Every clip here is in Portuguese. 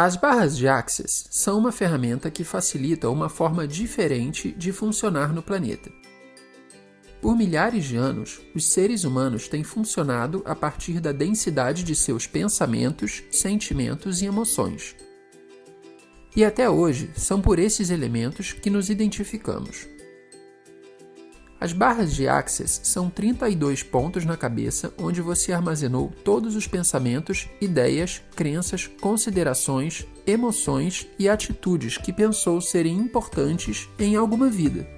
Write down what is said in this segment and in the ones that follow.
As barras de Access são uma ferramenta que facilita uma forma diferente de funcionar no planeta. Por milhares de anos, os seres humanos têm funcionado a partir da densidade de seus pensamentos, sentimentos e emoções. E até hoje, são por esses elementos que nos identificamos. As barras de Access são 32 pontos na cabeça onde você armazenou todos os pensamentos, ideias, crenças, considerações, emoções e atitudes que pensou serem importantes em alguma vida.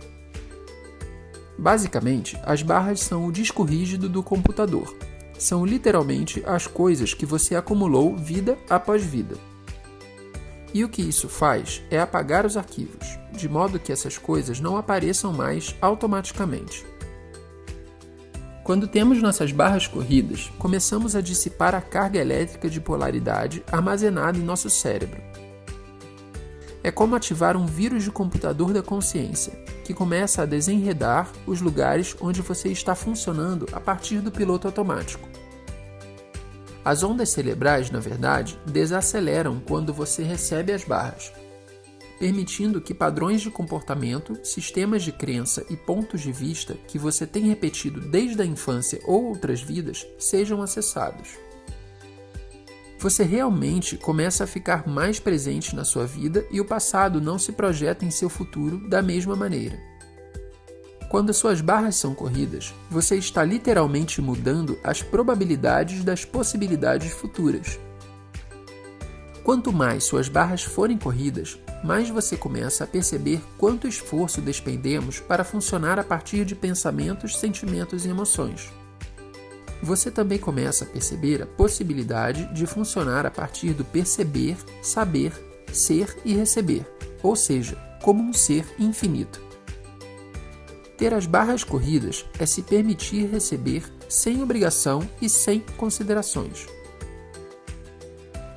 Basicamente, as barras são o disco rígido do computador. São literalmente as coisas que você acumulou vida após vida. E o que isso faz é apagar os arquivos, de modo que essas coisas não apareçam mais automaticamente. Quando temos nossas barras corridas, começamos a dissipar a carga elétrica de polaridade armazenada em nosso cérebro. É como ativar um vírus de computador da consciência, que começa a desenredar os lugares onde você está funcionando a partir do piloto automático. As ondas cerebrais, na verdade, desaceleram quando você recebe as barras, permitindo que padrões de comportamento, sistemas de crença e pontos de vista que você tem repetido desde a infância ou outras vidas sejam acessados. Você realmente começa a ficar mais presente na sua vida e o passado não se projeta em seu futuro da mesma maneira. Quando suas barras são corridas, você está literalmente mudando as probabilidades das possibilidades futuras. Quanto mais suas barras forem corridas, mais você começa a perceber quanto esforço despendemos para funcionar a partir de pensamentos, sentimentos e emoções. Você também começa a perceber a possibilidade de funcionar a partir do perceber, saber, ser e receber, ou seja, como um ser infinito. Ter as barras corridas é se permitir receber sem obrigação e sem considerações.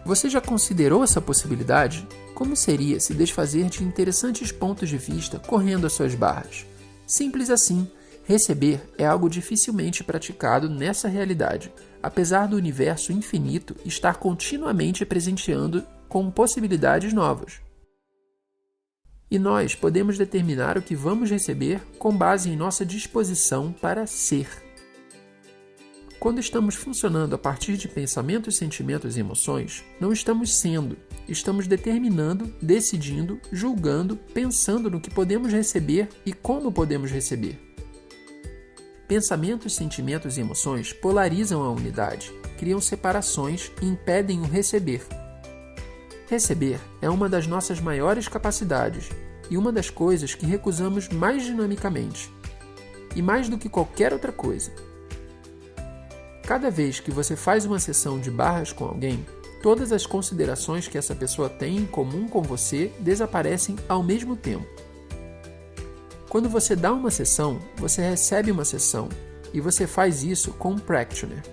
Você já considerou essa possibilidade? Como seria se desfazer de interessantes pontos de vista correndo as suas barras? Simples assim, receber é algo dificilmente praticado nessa realidade, apesar do universo infinito estar continuamente presenteando com possibilidades novas. E nós podemos determinar o que vamos receber com base em nossa disposição para ser. Quando estamos funcionando a partir de pensamentos, sentimentos e emoções, não estamos sendo, estamos determinando, decidindo, julgando, pensando no que podemos receber e como podemos receber. Pensamentos, sentimentos e emoções polarizam a unidade, criam separações e impedem o receber. Receber é uma das nossas maiores capacidades e uma das coisas que recusamos mais dinamicamente, e mais do que qualquer outra coisa. Cada vez que você faz uma sessão de barras com alguém, todas as considerações que essa pessoa tem em comum com você desaparecem ao mesmo tempo. Quando você dá uma sessão, você recebe uma sessão, e você faz isso com um practitioner.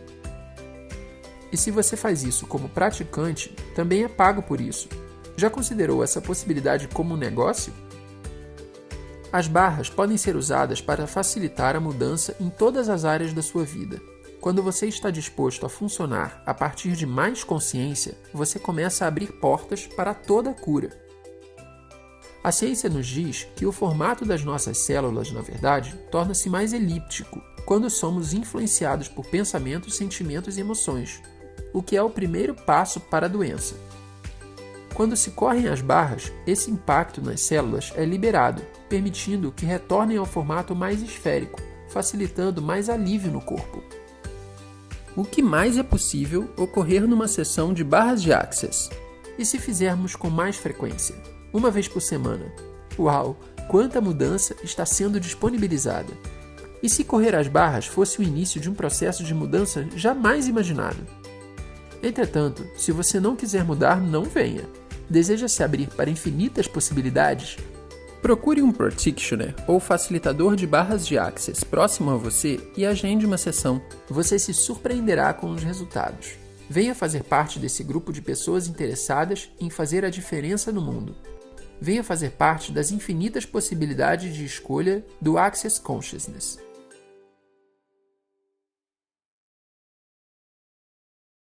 E se você faz isso como praticante, também é pago por isso. Já considerou essa possibilidade como um negócio? As barras podem ser usadas para facilitar a mudança em todas as áreas da sua vida. Quando você está disposto a funcionar a partir de mais consciência, você começa a abrir portas para toda a cura. A ciência nos diz que o formato das nossas células, na verdade, torna-se mais elíptico quando somos influenciados por pensamentos, sentimentos e emoções, o que é o primeiro passo para a doença. Quando se correm as barras, esse impacto nas células é liberado, permitindo que retornem ao formato mais esférico, facilitando mais alívio no corpo. O que mais é possível ocorrer numa sessão de barras de Access? E se fizermos com mais frequência? Uma vez por semana? Uau! Quanta mudança está sendo disponibilizada! E se correr as barras fosse o início de um processo de mudança jamais imaginado? Entretanto, se você não quiser mudar, não venha. Deseja se abrir para infinitas possibilidades? Procure um practitioner ou facilitador de barras de Access próximo a você e agende uma sessão. Você se surpreenderá com os resultados. Venha fazer parte desse grupo de pessoas interessadas em fazer a diferença no mundo. Venha fazer parte das infinitas possibilidades de escolha do Access Consciousness.